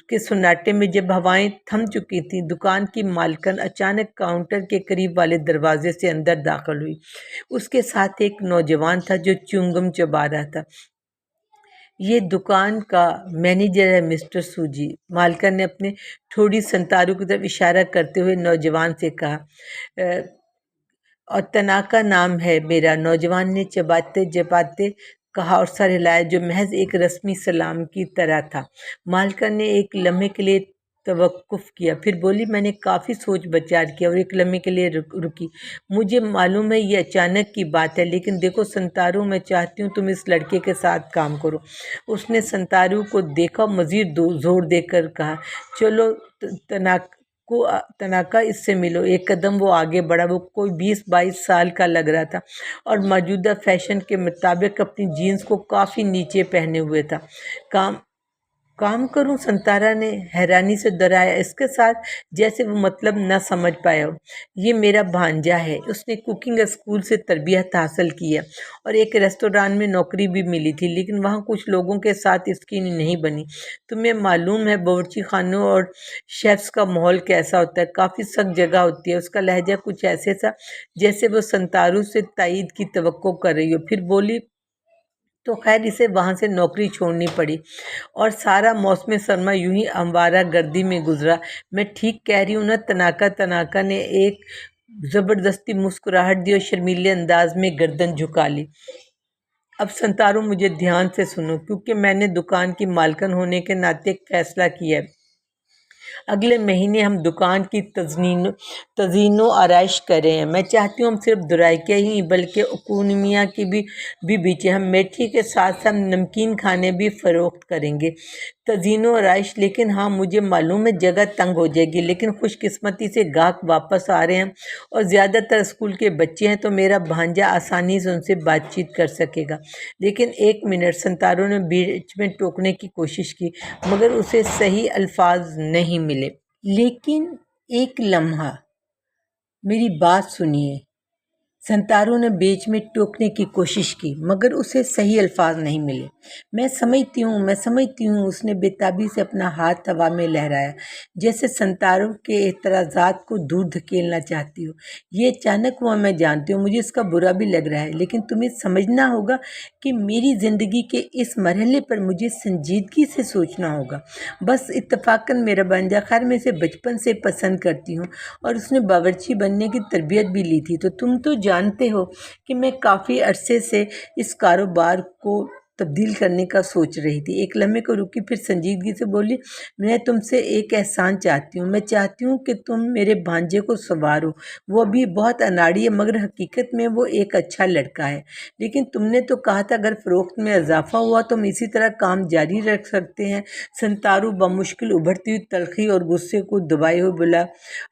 کے سناٹے میں جب ہوائیں تھم چکی تھیں، دکان کی مالکن اچانک کاؤنٹر کے قریب والے دروازے سے اندر داخل ہوئی۔ اس کے ساتھ ایک نوجوان تھا جو چیونگم چبا رہا تھا۔ یہ دکان کا مینیجر ہے مسٹر سوجی، مالکن نے اپنے ٹھوڑی سنتارو کی طرف اشارہ کرتے ہوئے نوجوان سے کہا۔ اور تناکا نام ہے میرا، نوجوان نے چباتے چباتے کہا اور سر ہلایا، جو محض ایک رسمی سلام کی طرح تھا۔ مالکن نے ایک لمحے کے لیے توقف کیا، پھر بولی، میں نے کافی سوچ بچار کیا اور ایک لمحے کے لیے رکی۔ مجھے معلوم ہے یہ اچانک کی بات ہے، لیکن دیکھو سنتارو، میں چاہتی ہوں تم اس لڑکے کے ساتھ کام کرو۔ اس نے سنتارو کو دیکھا، مزید زور دے کر کہا، چلو تناکا، اس سے ملو۔ ایک قدم وہ آگے بڑھا۔ وہ کوئی 20-22 سال کا لگ رہا تھا اور موجودہ فیشن کے مطابق اپنی جینز کو کافی نیچے پہنے ہوئے تھا۔ کام کروں؟ سنتارا نے حیرانی سے دہرایا، اس کے ساتھ، جیسے وہ مطلب نہ سمجھ پایا ہو۔ یہ میرا بھانجا ہے، اس نے کوکنگ اسکول سے تربیت حاصل کی ہے اور ایک ریستوران میں نوکری بھی ملی تھی، لیکن وہاں کچھ لوگوں کے ساتھ اس کی نہیں بنی۔ تمہیں معلوم ہے باورچی خانوں اور شیفز کا ماحول کیسا ہوتا ہے، کافی سخت جگہ ہوتی ہے۔ اس کا لہجہ کچھ ایسے تھا جیسے وہ سنتارو سے تائید کی توقع کر رہی ہو۔ پھر بولی، تو خیر اسے وہاں سے نوکری چھوڑنی پڑی اور سارا موسم سرما یوں ہی آوارہ گردی میں گزرا۔ میں ٹھیک کہہ رہی ہوں نا؟ تناکا نے ایک زبردستی مسکراہٹ دی اور شرمیلے انداز میں گردن جھکا لی۔ اب سنتارو، مجھے دھیان سے سنو، کیونکہ میں نے دکان کی مالکن ہونے کے ناطے ایک فیصلہ کیا ہے۔ اگلے مہینے ہم دکان کی تزئین و آرائش کر رہے ہیں۔ میں چاہتی ہوں ہم صرف دورائیکیا ہی بلکہ اکونومیا کی بھی بیچیں۔ ہم میٹھی کے ساتھ ساتھ نمکین کھانے بھی فروخت کریں گے۔ تزئین و آرائش؟ لیکن ہاں، مجھے معلوم ہے جگہ تنگ ہو جائے گی، لیکن خوش قسمتی سے گاہک واپس آ رہے ہیں اور زیادہ تر اسکول کے بچے ہیں، تو میرا بھانجا آسانی سے ان سے بات چیت کر سکے گا۔ لیکن ایک منٹ، سنتارو نے بیچ میں ٹوکنے کی کوشش کی، مگر اسے صحیح الفاظ نہیں ملے۔ لیکن ایک لمحہ، میری بات سنیے۔ سنتارو نے بیچ میں ٹوکنے کی کوشش کی، مگر اسے صحیح الفاظ نہیں ملے۔ میں سمجھتی ہوں، اس نے بےتابی سے اپنا ہاتھ ہوا میں لہرایا، جیسے سنتارو کے اعتراضات کو دور دھکیلنا چاہتی ہو۔ یہ اچانک ہوا، میں جانتی ہوں، مجھے اس کا برا بھی لگ رہا ہے، لیکن تمہیں سمجھنا ہوگا کہ میری زندگی کے اس مرحلے پر مجھے سنجیدگی سے سوچنا ہوگا۔ بس اتفاقاً میرا بھانجا، خیر میں اسے بچپن سے پسند کرتی ہوں اور اس نے باورچی بننے کی تربیت بھی لی تھی، تو تم تو جانتے ہو کہ میں کافی عرصے سے اس کاروبار کو تبدیل کرنے کا سوچ رہی تھی۔ ایک لمحے کو رکی، پھر سنجیدگی سے بولی، میں تم سے ایک احسان چاہتی ہوں۔ میں چاہتی ہوں کہ تم میرے بھانجے کو سنوارو۔ وہ ابھی بہت اناڑی ہے، مگر حقیقت میں وہ ایک اچھا لڑکا ہے۔ لیکن تم نے تو کہا تھا اگر فروخت میں اضافہ ہوا تو ہم اسی طرح کام جاری رکھ سکتے ہیں۔ سنتارو بمشکل ابھرتی ہوئی تلخی اور غصے کو دبائے ہوئے بولا،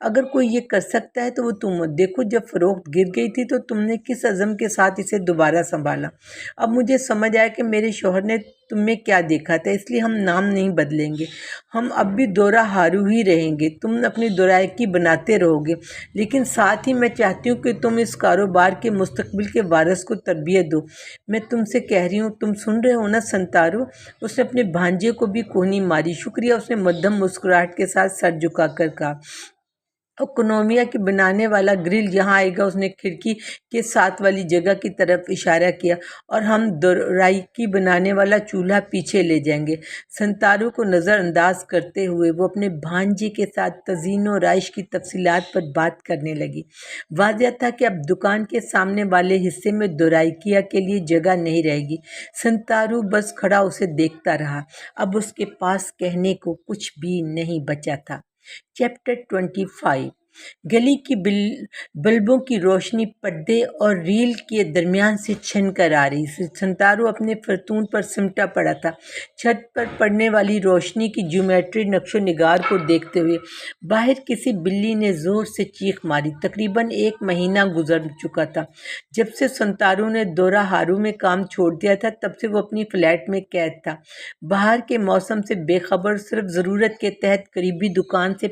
اگر کوئی یہ کر سکتا ہے تو وہ تم ہو۔ دیکھو، جب فروخت گر گئی تھی تو تم نے کس عزم کے ساتھ اسے دوبارہ سنبھالا۔ اب مجھے سمجھ آیا کہ میرے شوہر نے تم میں کیا دیکھا تھا، اس لیے ہم نام نہیں بدلیں گے۔ ہم اب بھی دورہ ہارو ہی رہیں گے۔ تم اپنی دورائیکی بناتے رہو گے، لیکن ساتھ ہی میں چاہتی ہوں کہ تم اس کاروبار کے مستقبل کے وارث کو تربیت دو۔ میں تم سے کہہ رہی ہوں، تم سن رہے ہو نا سنتارو؟ اس نے اپنے بھانجے کو بھی کوہنی ماری۔ شکریہ، اس نے مدھم مسکراہٹ کے ساتھ سر جھکا کر کہا۔ اکونومیا کی بنانے والا گرل یہاں آئے گا، اس نے کھڑکی کے ساتھ والی جگہ کی طرف اشارہ کیا، اور ہم دورائیکی بنانے والا چولہا پیچھے لے جائیں گے۔ سنتارو کو نظر انداز کرتے ہوئے وہ اپنے بھانجے کے ساتھ تزئین و آرائش کی تفصیلات پر بات کرنے لگی۔ واضح تھا کہ اب دکان کے سامنے والے حصے میں دورائیکیا کے لیے جگہ نہیں رہے گی۔ سنتارو بس کھڑا اسے دیکھتا رہا، اب اس کے پاس کہنے کو کچھ بھی نہیں بچا تھا۔ چیپٹر 25۔ گلی کی بلبوں کی روشنی پردے اور ریل کے درمیان سے چھن کر آ رہی تھی۔ سنتارو اپنے فرتون پر سمٹا پڑا تھا، چھت پر پڑنے والی روشنی کی جیومیٹری نقش و نگار کو دیکھتے ہوئے۔ باہر کسی بلی نے زور سے چیخ ماری۔ تقریباً 1 مہینہ گزر چکا تھا جب سے سنتارو نے دورا ہارو میں کام چھوڑ دیا تھا، تب سے وہ اپنی فلیٹ میں قید تھا، باہر کے موسم سے بے خبر، صرف ضرورت کے تحت قریبی دکان سے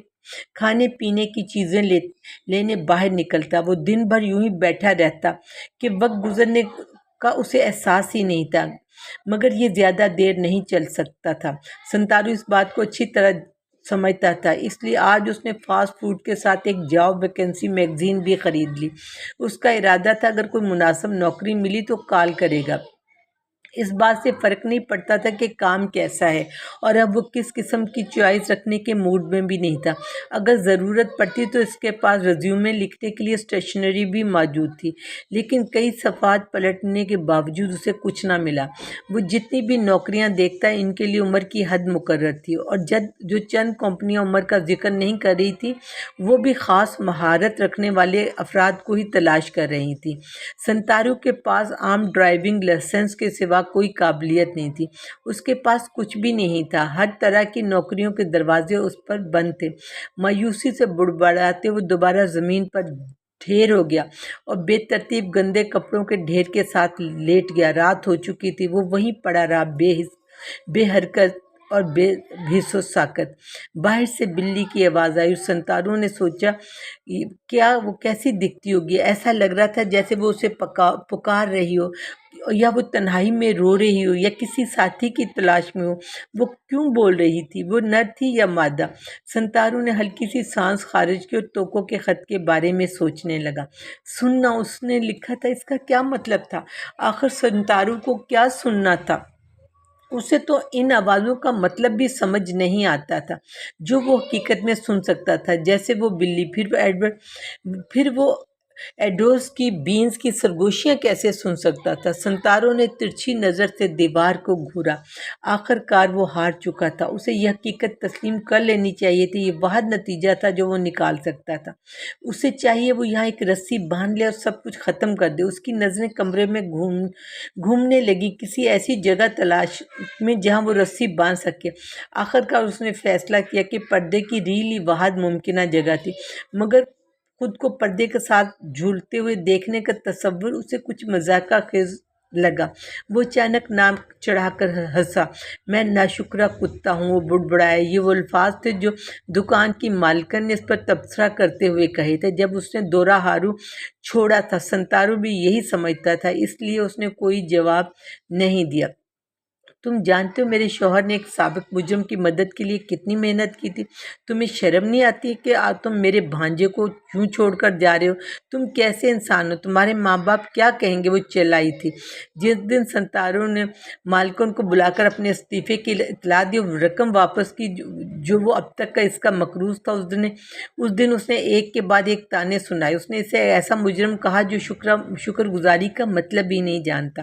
کھانے پینے کی چیزیں لینے باہر نکلتا۔ وہ دن بھر یوں ہی بیٹھا رہتا کہ وقت گزرنے کا اسے احساس ہی نہیں تھا، مگر یہ زیادہ دیر نہیں چل سکتا تھا۔ سنتارو اس بات کو اچھی طرح سمجھتا تھا، اس لیے آج اس نے فاسٹ فوڈ کے ساتھ ایک جاب ویکینسی میگزین بھی خرید لی۔ اس کا ارادہ تھا اگر کوئی مناسب نوکری ملی تو کال کرے گا۔ اس بات سے فرق نہیں پڑتا تھا کہ کام کیسا ہے، اور اب وہ کس قسم کی چوائس رکھنے کے موڈ میں بھی نہیں تھا۔ اگر ضرورت پڑتی تو اس کے پاس ریزیومے لکھنے کے لیے اسٹیشنری بھی موجود تھی، لیکن کئی صفحات پلٹنے کے باوجود اسے کچھ نہ ملا۔ وہ جتنی بھی نوکریاں دیکھتا ان کے لیے عمر کی حد مقرر تھی، اور جو چند کمپنیاں عمر کا ذکر نہیں کر رہی تھی وہ بھی خاص مہارت رکھنے والے افراد کو ہی تلاش کر رہی تھی۔ سنتارو کے پاس عام ڈرائیونگ لائسنس کے سوا کوئی قابلیت نہیں تھی، اس کے پاس کچھ بھی نہیں تھا۔ ہر طرح کی نوکریوں کے دروازے اس پر بند تھے۔ مایوسی سے بڑبڑاتے وہ دوبارہ زمین پر ڈھیر ہو گیا اور بے ترتیب گندے کپڑوں کے ڈھیر کے ساتھ لیٹ گیا۔ رات ہو چکی تھی، وہ وہیں پڑا رہا، بے حرکت اور بے حس و ساکت۔ باہر سے بلی کی آواز آئی اور سنتارو نے سوچا کیا وہ کیسی دکھتی ہوگی۔ ایسا لگ رہا تھا جیسے وہ اسے پکار رہی ہو، یا وہ تنہائی میں رو رہی ہو، یا کسی ساتھی کی تلاش میں ہو۔ وہ کیوں بول رہی تھی؟ وہ نر تھی یا مادہ؟ سنتارو نے ہلکی سی سانس خارج کی اور توکو کے خط کے بارے میں سوچنے لگا۔ سننا، اس نے لکھا تھا، اس کا کیا مطلب تھا؟ آخر سنتارو کو کیا سننا تھا؟ اسے تو ان آوازوں کا مطلب بھی سمجھ نہیں آتا تھا جو وہ حقیقت میں سن سکتا تھا، جیسے وہ بلی، پھر وہ ایڈوز کی بینز کی سرگوشیاں کیسے سن سکتا تھا؟ سنتارو نے ترچھی نظر سے دیوار کو گھورا۔ آخر کار وہ ہار چکا تھا، اسے یہ حقیقت تسلیم کر لینی چاہیے تھی۔ یہ واحد نتیجہ تھا جو وہ نکال سکتا تھا۔ اسے چاہیے وہ یہاں ایک رسی باندھ لے اور سب کچھ ختم کر دے۔ اس کی نظریں کمرے میں گھومنے لگی، کسی ایسی جگہ تلاش میں جہاں وہ رسی باندھ سکے۔ آخر کار اس نے فیصلہ کیا کہ پردے کی ریل ہی واحد ممکنہ جگہ تھی، مگر خود کو پردے کے ساتھ جھولتے ہوئے دیکھنے کا تصور اسے کچھ مضحکہ خیز لگا۔ وہ اچانک ناک چڑھا کر ہنسا۔ میں ناشکرا کتا ہوں، وہ بڑبڑایا۔ یہ وہ الفاظ تھے جو دکان کی مالکن نے اس پر تبصرہ کرتے ہوئے کہے تھے جب اس نے دورا ہارو چھوڑا تھا۔ سنتارو بھی یہی سمجھتا تھا، اس لیے اس نے کوئی جواب نہیں دیا۔ تم جانتے ہو میرے شوہر نے ایک سابق مجرم کی مدد کے لیے کتنی محنت کی تھی؟ تمہیں شرم نہیں آتی کہ تم میرے بھانجے کو کیوں چھوڑ کر جا رہے ہو؟ تم کیسے انسان ہو؟ تمہارے ماں باپ کیا کہیں گے؟ وہ چلائی تھی۔ جس دن سنتارو نے مالکن کو بلا کر اپنے استعفے کی اطلاع دی اور رقم واپس کی جو وہ اب تک کا اس کا مقروض تھا، اس دن اس نے ایک کے بعد ایک تانے سنائے۔ اس نے اسے ایسا مجرم کہا جو شکر گزاری کا مطلب ہی نہیں جانتا۔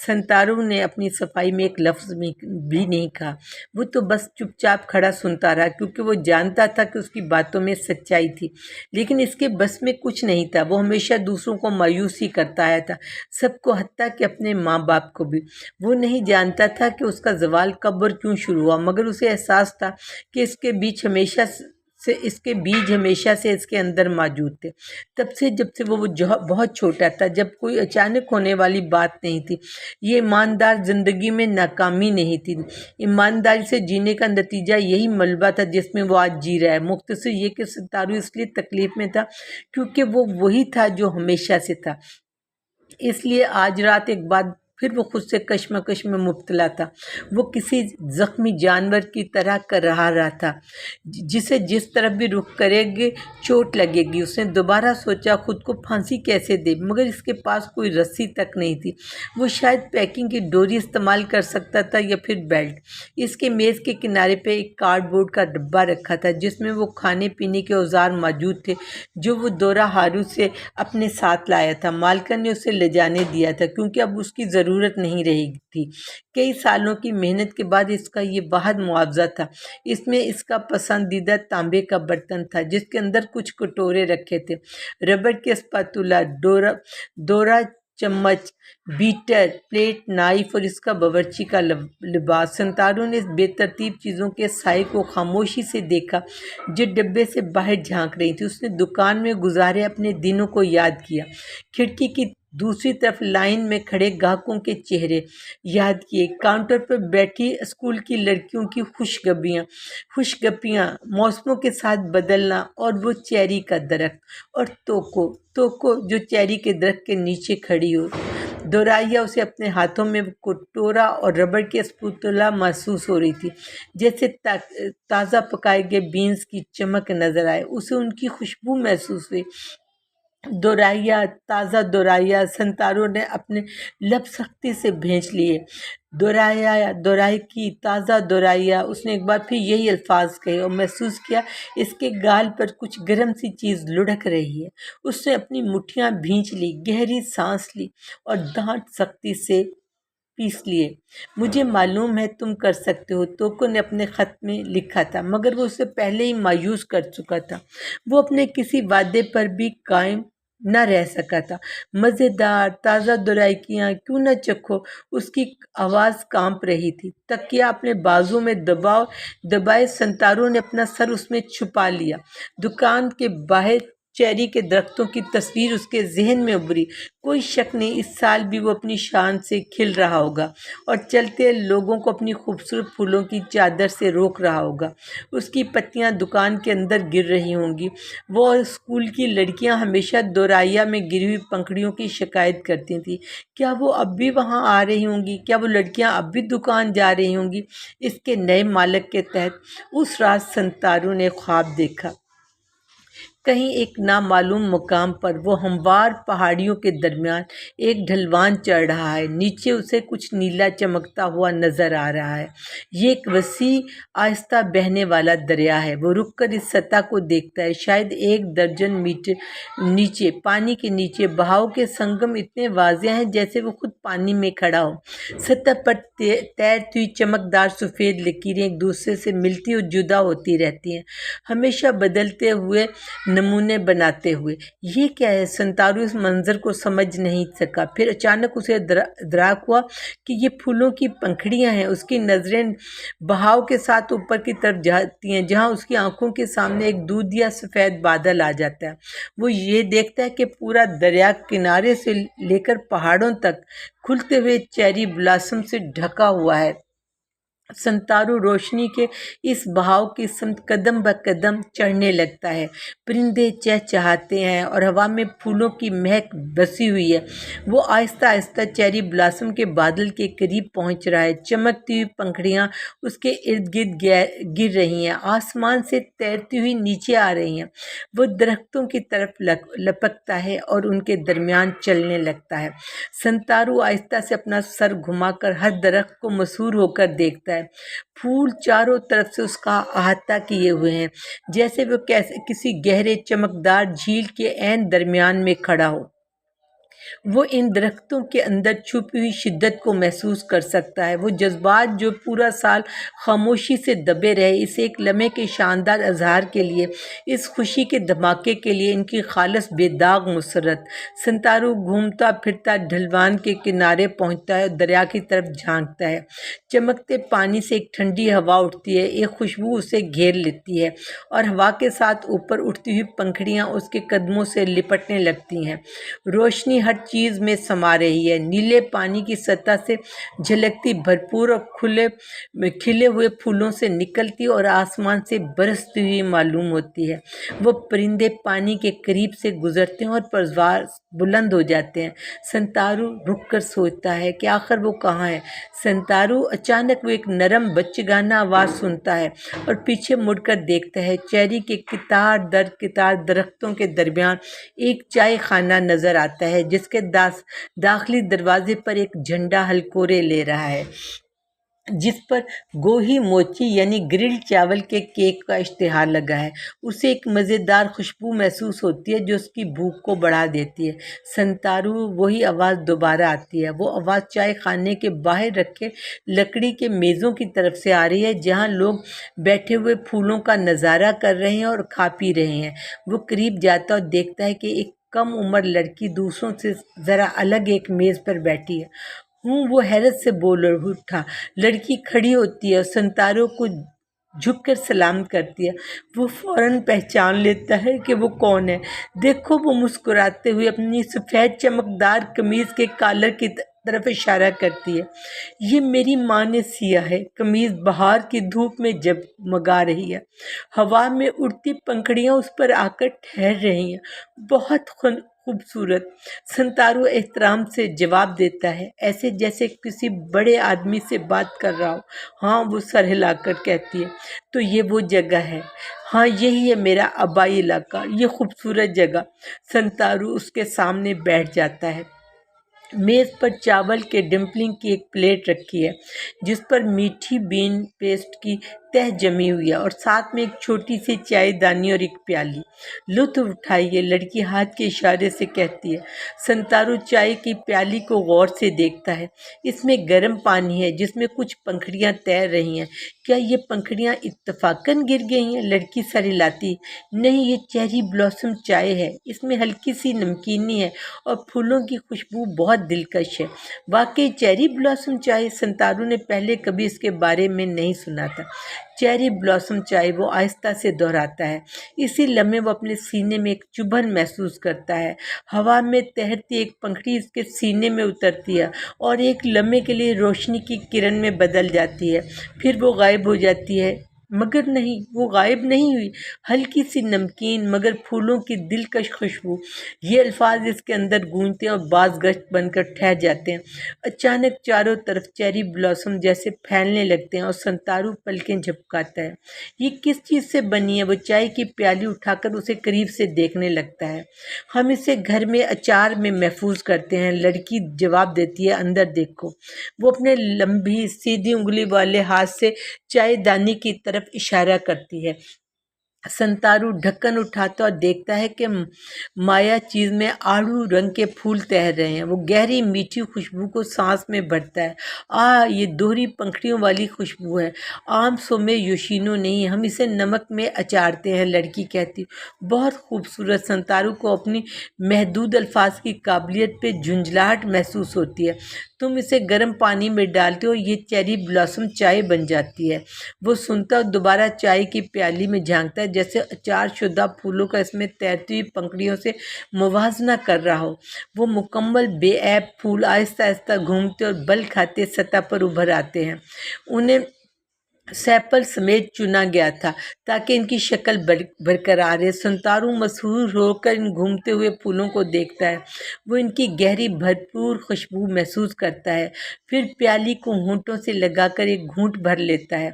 سنتارو نے اپنی صفائی میں ایک لفظ بھی نہیں کہا، وہ تو بس چپ چاپ کھڑا سنتا رہا، کیونکہ وہ جانتا تھا کہ اس کی باتوں میں سچائی تھی، لیکن اس کے بس میں کچھ نہیں تھا۔ وہ ہمیشہ دوسروں کو مایوس ہی کرتا آیا تھا، سب کو، حتیٰ کہ اپنے ماں باپ کو بھی۔ وہ نہیں جانتا تھا کہ اس کا زوال کب اور کیوں شروع ہوا، مگر اسے احساس تھا کہ اس کے بیج ہمیشہ سے اس کے اندر موجود تھے، تب سے جب سے وہ بہت چھوٹا تھا، جب کوئی اچانک ہونے والی بات نہیں تھی۔ یہ ایماندار زندگی میں ناکامی نہیں تھی، ایمانداری سے جینے کا نتیجہ یہی ملبہ تھا جس میں وہ آج جی رہا ہے۔ مختصر یہ کہ سنتارو اس لیے تکلیف میں تھا کیونکہ وہ وہی تھا جو ہمیشہ سے تھا، اس لیے آج رات ایک بار پھر وہ خود سے کشمکش میں مبتلا تھا۔ وہ کسی زخمی جانور کی طرح کر رہا تھا جسے جس طرف بھی رخ کرے گے چوٹ لگے گی۔ اس نے دوبارہ سوچا خود کو پھانسی کیسے دے، مگر اس کے پاس کوئی رسی تک نہیں تھی۔ وہ شاید پیکنگ کی ڈوری استعمال کر سکتا تھا یا پھر بیلٹ۔ اس کے میز کے کنارے پہ ایک کارڈ بورڈ کا ڈبہ رکھا تھا جس میں وہ کھانے پینے کے اوزار موجود تھے جو وہ دورا ہارو سے اپنے ساتھ لایا تھا۔ مالکن نے اسے لے جانے دیا تھا کیونکہ اب اس کی ضرورت ضرورت نہیں رہی تھی۔ کئی سالوں کی محنت کے بعد اس کا یہ واحد معاوضہ تھا۔ اس میں اس کا پسندیدہ تانبے کا برتن تھا جس کے اندر کچھ کٹورے رکھے تھے، ربڑ کے اسپاتولا، ڈورا، چمچ، بیٹر، پلیٹ، نائف اور اس کا باورچی کا لباس۔ سنتارو نے اس بے ترتیب چیزوں کے سائے کو خاموشی سے دیکھا جو ڈبے سے باہر جھانک رہی تھی۔ اس نے دکان میں گزارے اپنے دنوں کو یاد کیا، کھڑکی کی دوسری طرف لائن میں کھڑے گاہکوں کے چہرے یاد کیے، کاؤنٹر پر بیٹھی اسکول کی لڑکیوں کی خوشگپیاں، موسموں کے ساتھ بدلنا، اور وہ چیری کا درخت، اور توکو جو چیری کے درخت کے نیچے کھڑی ہو۔ دورائیا اسے اپنے ہاتھوں میں کٹورا اور ربڑ کے اسپوتولا محسوس ہو رہی تھی، جیسے تازہ پکائے گئے بینز کی چمک نظر آئے۔ اسے ان کی خوشبو محسوس ہوئی۔ دورائیا، تازہ دورائیا۔ سنتارو نے اپنے لب سختی سے بھینچ لیے۔ دورائی تازہ دورائیا۔ اس نے ایک بار پھر یہی الفاظ کہے اور محسوس کیا اس کے گال پر کچھ گرم سی چیز لڑھک رہی ہے۔ اس نے اپنی مٹھیاں بھینچ لی، گہری سانس لی اور دانت سختی سے پیس لیے۔ مجھے معلوم ہے تم کر سکتے ہو، توکو نے اپنے خط میں لکھا تھا، مگر وہ اسے پہلے ہی مایوس کر چکا تھا۔ وہ اپنے کسی وعدے پر بھی قائم نہ رہ سکا تھا۔ مزیدار تازہ دورائیاں کیوں نہ چکھو؟ اس کی آواز کانپ رہی تھی۔ تکیہ اپنے بازو میں دبائے سنتارو نے اپنا سر اس میں چھپا لیا۔ دکان کے باہر چیری کے درختوں کی تصویر اس کے ذہن میں ابھری۔ کوئی شک نہیں اس سال بھی وہ اپنی شان سے کھل رہا ہوگا اور چلتے لوگوں کو اپنی خوبصورت پھولوں کی چادر سے روک رہا ہوگا۔ اس کی پتیاں دکان کے اندر گر رہی ہوں گی۔ وہ اور اسکول کی لڑکیاں ہمیشہ دورائیا میں گری ہوئی پنکھڑیوں کی شکایت کرتی تھیں۔ کیا وہ اب بھی وہاں آ رہی ہوں گی؟ کیا وہ لڑکیاں اب بھی دکان جا رہی ہوں گی؟ اس کے نئے مالک کے تحت اس رات سنتارو نے خواب دیکھا۔ کہیں ایک نامعلوم مقام پر وہ ہموار پہاڑیوں کے درمیان ایک ڈھلوان چڑھ رہا ہے۔ نیچے اسے کچھ نیلا چمکتا ہوا نظر آ رہا ہے۔ یہ ایک وسیع، آہستہ بہنے والا دریا ہے۔ وہ رک کر اس سطح کو دیکھتا ہے، شاید 1 درجن میٹر نیچے، پانی کے نیچے۔ بہاؤ کے سنگم اتنے واضح ہیں جیسے وہ خود پانی میں کھڑا ہو۔ سطح پر تیرتی ہوئی چمکدار سفید لکیریں ایک دوسرے سے ملتی اور جدا ہوتی رہتی ہیں، ہمیشہ بدلتے ہوئے نمونے بناتے ہوئے۔ یہ کیا ہے؟ سنتارو اس منظر کو سمجھ نہیں سکا۔ پھر اچانک اسے ادراک ہوا کہ یہ پھولوں کی پنکھڑیاں ہیں۔ اس کی نظریں بہاؤ کے ساتھ اوپر کی طرف جاتی ہیں، جہاں اس کی آنکھوں کے سامنے ایک دودھیا سفید بادل آ جاتا ہے۔ وہ یہ دیکھتا ہے کہ پورا دریا کنارے سے لے کر پہاڑوں تک کھلتے ہوئے چیری بلاسم سے ڈھکا ہوا ہے۔ سنتارو روشنی کے اس بہاؤ کی سمت قدم بقدم چڑھنے لگتا ہے۔ پرندے چہچہاتے ہیں اور ہوا میں پھولوں کی مہک بسی ہوئی ہے۔ وہ آہستہ آہستہ چیری بلاسم کے بادل کے قریب پہنچ رہا ہے۔ چمکتی ہوئی پنکھڑیاں اس کے ارد گرد گر رہی ہیں، آسمان سے تیرتی ہوئی نیچے آ رہی ہیں۔ وہ درختوں کی طرف لپکتا ہے اور ان کے درمیان چلنے لگتا ہے۔ سنتارو آہستہ سے اپنا سر گھما کر ہر درخت کو مسحور ہو کر دیکھتا ہے۔ پھول چاروں طرف سے اس کا احاطہ کیے ہوئے ہیں، جیسے وہ کسی گہرے چمکدار جھیل کے عین درمیان میں کھڑا ہو۔ وہ ان درختوں کے اندر چھپی ہوئی شدت کو محسوس کر سکتا ہے، وہ جذبات جو پورا سال خاموشی سے دبے رہے، اس ایک لمحے کے شاندار اظہار کے لیے، اس خوشی کے دھماکے کے لیے، ان کی خالص بے داغ مسرت۔ سنتارو گھومتا پھرتا ڈھلوان کے کنارے پہنچتا ہے اور دریا کی طرف جھانکتا ہے۔ چمکتے پانی سے ایک ٹھنڈی ہوا اٹھتی ہے، ایک خوشبو اسے گھیر لیتی ہے اور ہوا کے ساتھ اوپر اٹھتی ہوئی پنکھڑیاں اس کے قدموں سے لپٹنے لگتی ہیں۔ روشنی ہر چیز میں سما رہی ہے، نیلے پانی کی سطح سے جھلکتی، بھرپور اور کھلے ہوئے پھولوں سے نکلتی اور آسمان سے برستی ہوئی معلوم ہوتی ہے۔ وہ پرندے پانی کے قریب سے گزرتے ہیں اور پرواز بلند ہو جاتے ہیں۔ سنتارو رک کر سوچتا ہے کہ آخر وہ کہاں ہے۔ سنتارو اچانک وہ ایک نرم بچگانہ آواز سنتا ہے اور پیچھے مڑ کر دیکھتا ہے۔ چیری کے قطار در قطار درختوں کے درمیان ایک چائے خانہ نظر آتا ہے جس کے داخلی دروازے پر ایک جھنڈا ہلکورے لے رہا ہے۔ جس پر گوہی موچی یعنی گرلڈ چاول کے کیک کا اشتہار لگا ہے۔ اسے ایک مزیدار خوشبو محسوس ہوتی ہے جو اس کی بھوک کو بڑھا دیتی ہے۔ سنتارو وہی آواز دوبارہ آتی ہے، وہ آواز چائے خانے کے باہر رکھے لکڑی کے میزوں کی طرف سے آ رہی ہے جہاں لوگ بیٹھے ہوئے پھولوں کا نظارہ کر رہے ہیں اور کھا پی رہے ہیں۔ وہ قریب جاتا اور دیکھتا ہے کہ ایک کم عمر لڑکی دوسروں سے ذرا الگ ایک میز پر بیٹھی ہے۔ وہ حیرت سے بول اٹھا۔ لڑکی کھڑی ہوتی ہے اور سنتارو کو جھک کر سلام کرتی ہے۔ وہ فوراً پہچان لیتا ہے کہ وہ کون ہے۔ دیکھو، وہ مسکراتے ہوئے اپنی سفید چمکدار قمیض کے کالر کی طرف اشارہ کرتی ہے۔ یہ میری ماں نے سیا ہے۔ قمیض بہار کی دھوپ میں جگمگا رہی ہے، ہوا میں اڑتی پنکھڑیاں اس پر آ کر ٹھہر رہی ہیں۔ بہت خوبصورت، سنتارو احترام سے جواب دیتا ہے، ایسے جیسے کسی بڑے آدمی سے بات کر رہا ہو۔ ہاں، وہ سر ہلا کر کہتی ہے، تو یہ وہ جگہ ہے؟ ہاں، یہی ہے میرا آبائی علاقہ، یہ خوبصورت جگہ۔ سنتارو اس کے سامنے بیٹھ جاتا ہے۔ میز پر چاول کے ڈمپلنگ کی ایک پلیٹ رکھی ہے جس پر میٹھی بین پیسٹ کی تہ جمی ہوئی ہے اور ساتھ میں ایک چھوٹی سی چائے دانی اور ایک پیالی۔ لطف اٹھائیے، لڑکی ہاتھ کے اشارے سے کہتی ہے۔ سنتارو چائے کی پیالی کو غور سے دیکھتا ہے۔ اس میں گرم پانی ہے جس میں کچھ پنکھڑیاں تیر رہی ہیں۔ کیا یہ پنکھڑیاں اتفاقاً گر گئی ہیں؟ لڑکی سر ہلاتی۔ نہیں، یہ چیری بلاسم چائے ہے۔ اس میں ہلکی سی نمکینی ہے اور پھولوں کی خوشبو بہت دلکش ہے۔ واقعی چیری بلاسم چائے؟ سنتارو نے پہلے کبھی اس کے بارے میں نہیں سنا تھا۔ چیری بلاسم چائے، وہ آہستہ سے دہراتا ہے۔ اسی لمحے وہ اپنے سینے میں ایک چبھن محسوس کرتا ہے۔ ہوا میں تیرتی ایک پنکھڑی اس کے سینے میں اترتی ہے اور ایک لمحے کے لیے روشنی کی کرن میں بدل جاتی ہے، پھر وہ غائب ہو جاتی ہے۔ مگر نہیں، وہ غائب نہیں ہوئی۔ ہلکی سی نمکین مگر پھولوں کی دلکش خوشبو، یہ الفاظ اس کے اندر گونجتے ہیں اور باز گشت بن کر ٹھہر جاتے ہیں۔ اچانک چاروں طرف چیری بلاسم جیسے پھیلنے لگتے ہیں اور سنتارو پلکیں جھپکاتا ہے۔ یہ کس چیز سے بنی ہے؟ وہ چائے کی پیالی اٹھا کر اسے قریب سے دیکھنے لگتا ہے۔ ہم اسے گھر میں اچار میں محفوظ کرتے ہیں، لڑکی جواب دیتی ہے۔ اندر دیکھو۔ وہ اپنے لمبی سیدھی انگلی والے ہاتھ سے چائے دانی کی طرف اشارہ کرتی ہے۔ سنتارو ڈھکن اٹھاتا اور دیکھتا ہے کہ مایا چیز میں آڑو رنگ کے پھول تیر رہے ہیں۔ وہ گہری میٹھی خوشبو کو سانس میں بھرتا ہے۔ یہ دوہری پنکھڑیوں والی خوشبو ہے، عام سومے یوشینو نہیں، ہم اسے نمک میں اچارتے ہیں، لڑکی کہتی۔ بہت خوبصورت۔ سنتارو کو اپنی محدود الفاظ کی قابلیت پہ جھنجھلاہٹ محسوس ہوتی ہے۔ تم اسے گرم پانی میں ڈالتے ہو، یہ چیری بلاسم چائے بن جاتی ہے۔ وہ سنتا اور دوبارہ چائے کی پیالی میں جھانکتا ہے جیسے اچار شدہ پھولوں کا اس میں تیرتی ہوئی پنکھڑیوں سے موازنہ کر رہا ہو۔ وہ مکمل بے عیب پھول آہستہ آہستہ گھومتے اور بل کھاتے سطح پر ابھر آتے ہیں۔ انہیں سیپل سمیت چنا گیا تھا تاکہ ان کی شکل برقرار رہے۔ سنتارو مسحور ہو کر ان گھومتے ہوئے پھولوں کو دیکھتا ہے۔ وہ ان کی گہری بھرپور خوشبو محسوس کرتا ہے، پھر پیالی کو ہونٹوں سے لگا کر ایک گھونٹ بھر لیتا ہے۔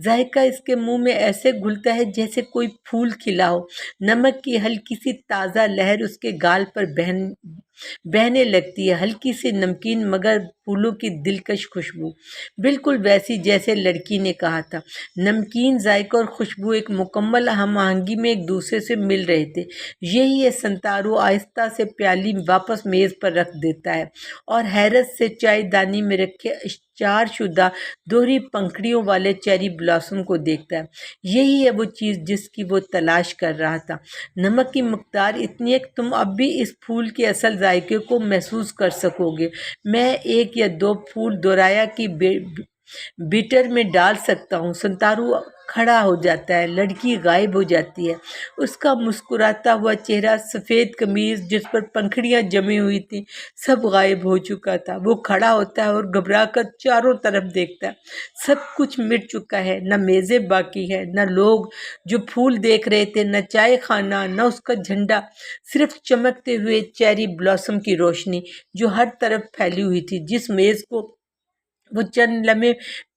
ذائقہ اس کے منہ میں ایسے گھلتا ہے جیسے کوئی پھول کھلا ہو۔ نمک کی ہلکی سی تازہ لہر اس کے گال پر بہنے لگتی ہے، ہلکی سی نمکین مگر پھولوں کی دلکش خوشبو، بالکل ویسی جیسے لڑکی نے کہا تھا۔ نمکین ذائقہ اور خوشبو ایک مکمل ہم آہنگی میں ایک دوسرے سے مل رہے تھے۔ یہی ہے۔ سنتارو آہستہ سے پیالی واپس میز پر رکھ دیتا ہے اور حیرت سے چائے دانی میں رکھے اچار شدہ دوہری پنکھڑیوں والے چیری بلاسم کو دیکھتا ہے۔ یہی ہے وہ چیز جس کی وہ تلاش کر رہا تھا۔ نمک کی مقدار اتنی ہے کہ تم اب بھی اس پھول کے اصل ذائقے کو محسوس کر سکو گے۔ میں 1 یا 2 پھول دورایا کی بیٹر میں ڈال سکتا ہوں۔ سنتارو کھڑا ہو جاتا ہے، لڑکی غائب ہو جاتی ہے۔ اس کا مسکراتا ہوا چہرہ، سفید قمیض جس پر پنکھڑیاں جمی ہوئی تھیں، سب غائب ہو چکا تھا۔ وہ کھڑا ہوتا ہے اور گھبرا کر چاروں طرف دیکھتا ہے۔ سب کچھ مٹ چکا ہے، نہ میزیں باقی ہے، نہ لوگ جو پھول دیکھ رہے تھے، نہ چائے خانہ، نہ اس کا جھنڈا، صرف چمکتے ہوئے چیری بلاسم کی روشنی جو ہر طرف پھیلی ہوئی تھی۔ جس میز کو وہ چند لمحے